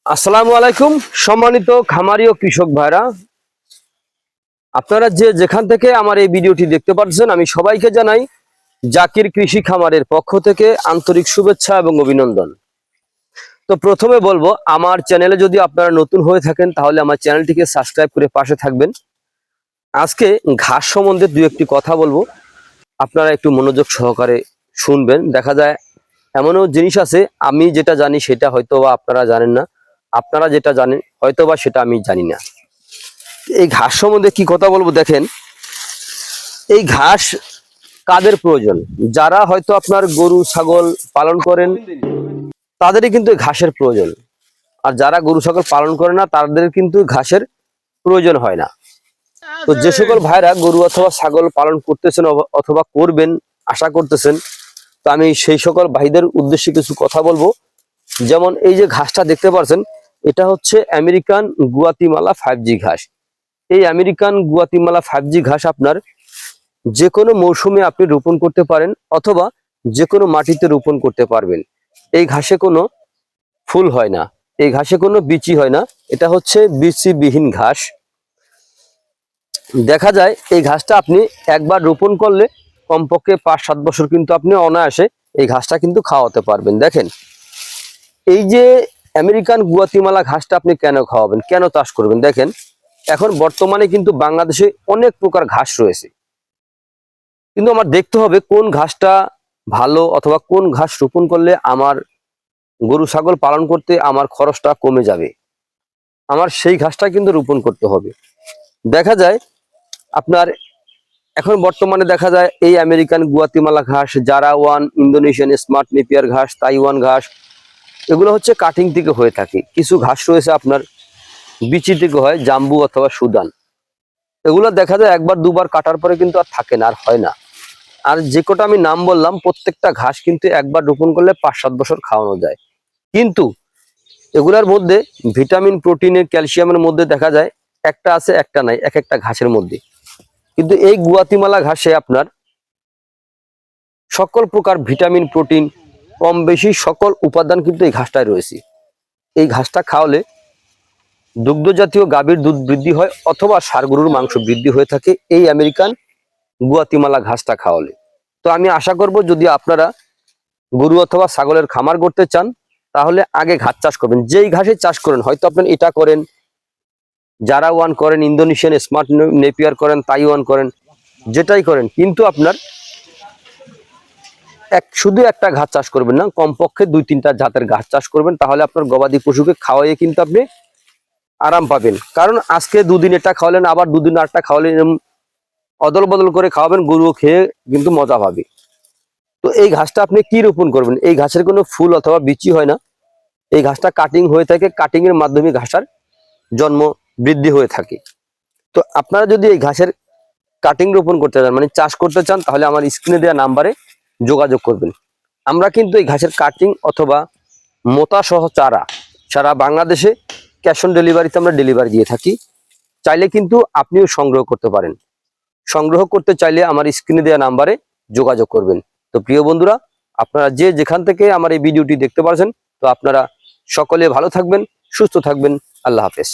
আসসালামু আলাইকুম সম্মানিত খামারি ও কৃষক ভাইরা, আপনারা যে যেখান থেকে আমার এই ভিডিওটি দেখতে পাচ্ছেন আমি সবাইকে জানাই জাকির কৃষি খামারের পক্ষ থেকে আন্তরিক শুভেচ্ছা এবং অভিনন্দন। তো প্রথমে বলবো, আমার চ্যানেলে যদি আপনারা নতুন হয়ে থাকেন তাহলে আমার চ্যানেলটিকে সাবস্ক্রাইব করে পাশে থাকবেন। আজকে ঘাস সম্বন্ধে দু একটি কথা বলবো, আপনারা একটু মনোযোগ সহকারে শুনবেন। দেখা যায় এমনও জিনিস আছে আমি যেটা জানি সেটা হয়তো বা আপনারা জানেন না, আপনারা যেটা জানেন হয়তো বা সেটা আমি জানি না। এই ঘাস সম্বন্ধে কি কথা বলবো দেখেন, এই ঘাস কাদের প্রয়োজন? যারা হয়তো আপনার গরু ছাগল পালন করেন তাদেরই কিন্তু ঘাসের প্রয়োজন, আর যারা গরু ছাগল পালন করে না তাদের কিন্তু ঘাসের প্রয়োজন হয় না। তো যে সকল ভাইরা গরু অথবা ছাগল পালন করতেছেন অথবা করবেন আশা করতেছেন, তো আমি সেই সকল ভাইদের উদ্দেশ্যে কিছু কথা বলবো। যেমন এই যে ঘাসটা দেখতে পাচ্ছেন, এটা হচ্ছে আমেরিকান গুয়াতিমালা 5G ঘাস। এই আমেরিকান গুয়াতিমালা 5G ঘাস আপনার যে কোনো মৌসুমে আপনি রোপণ করতে পারেন অথবা যে কোনো মাটিতে রোপণ করতে পারবেন। এই ঘাসে কোনো ফুল হয় না, এই ঘাসে কোনো বিচি হয় না, এটা হচ্ছে বিচিবিহীন ঘাস। দেখা যায় এই ঘাসটা আপনি একবার রোপণ করলে কমপক্ষে 5-7 বছর কিন্তু আপনি অনায়াসে এই ঘাসটা কিন্তু খাওয়াতে পারবেন। দেখেন এই যে আমেরিকান গুয়াতিমালা ঘাসটা আপনি কেন খাওয়াবেন, কেন চাষ করবেন? দেখেন এখন বর্তমানে কিন্তু বাংলাদেশে অনেক প্রকার ঘাস রয়েছে, কিন্তু আমার দেখতে হবে কোন ঘাসটা ভালো অথবা কোন ঘাস রোপণ করলে আমার গরু ছাগল পালন করতে আমার খরচটা কমে যাবে, আমার সেই ঘাসটা কিন্তু রোপণ করতে হবে। দেখা যায় আপনার এখন বর্তমানে দেখা যায় এই আমেরিকান গুয়াতিমালা ঘাস, Zara one, Indonesian smart Napier ঘাস, তাইওয়ান ঘাস, এগুলো হচ্ছে কাটিং থেকে হয়ে থাকে। কিছু ঘাস রয়েছে আপনার বিচি থেকে হয়, জাম্বু অথবা সুদান। এগুলো দেখা যায় একবার দুবার কাটার পরে কিন্তু আর থাকে না, আর হয় না। আর যে কটা আমি নাম বললাম প্রত্যেকটা ঘাস কিন্তু একবার রোপণ করলে 5-7 বছর খাওয়ানো যায়, কিন্তু এগুলার মধ্যে ভিটামিন প্রোটিনের ক্যালসিয়ামের মধ্যে দেখা যায় একটা আছে একটা নাই, এক একটা ঘাসের মধ্যে। কিন্তু এই গুয়াতিমালা ঘাসে আপনার সকল প্রকার ভিটামিন প্রোটিন কম বেশি সকল উপাদান কিন্তু এই ঘাসটায় রয়েছে। এই ঘাসটা খাওয়ালে দুগ্ধ জাতীয় গাভীর দুধ বৃদ্ধি হয় অথবা ষাঁড় গরুর মাংস বৃদ্ধি হয়ে থাকে এই আমেরিকান গুয়াতিমালা ঘাসটা খাওয়ালে। তো আমি আশা করব যদি আপনারা গরু অথবা ছাগলের খামার করতে চান তাহলে আগে ঘাস চাষ করবেন। যেই ঘাসে চাষ করেন, হয়তো আপনার এটা করেন, জারা ওয়ান করেন, ইন্দোনেশিয়ান স্মার্ট নেপিয়ার করেন, তাইওয়ান করেন, যেটাই করেন, কিন্তু আপনার শুধু একটা ঘাস চাষ করবেন না, কমপক্ষে 2-3টা জাতের ঘাস চাষ করবেন। তাহলে আপনার গবাদি পশুকে খাওয়াইয়ে কিন্তু আপনি আরাম পাবেন। কারণ আজকে দুদিন এটা খাওয়ালেন, আবার দুদিন আরটা খাওয়ালেন, অদল বদল করে খাওয়াবেন, গরুও খেয়ে কিন্তু মজা পাবে। তো এই ঘাসটা আপনি কি রোপণ করবেন? এই ঘাসের কোনো ফুল অথবা বিচি হয় না, এই ঘাসটা কাটিং হয়ে থাকে, কাটিং এর মাধ্যমে ঘাসের জন্ম বৃদ্ধি হয়ে থাকে। তো আপনারা যদি এই ঘাসের কাটিং রোপণ করতে চান, মানে চাষ করতে চান, তাহলে আমার স্ক্রিনে দেওয়া নাম্বারে যোগাযোগ করবেন। আমরা কিন্তু এই ঘাসের কাটিং অথবা মোতা সহ চারা সারা বাংলাদেশে ক্যাশ অন ডেলিভারিতে আমরা ডেলিভারি দিয়ে থাকি। চাইলে কিন্তু আপনিও সংগ্রহ করতে পারেন। সংগ্রহ করতে চাইলে আমার স্ক্রিনে দেওয়া নাম্বারে যোগাযোগ করবেন। তো প্রিয় বন্ধুরা, আপনারা যে যেখান থেকে আমার এই ভিডিওটি দেখতে পাচ্ছেন, তো আপনারা সকলে ভালো থাকবেন, সুস্থ থাকবেন। আল্লাহ হাফেজ।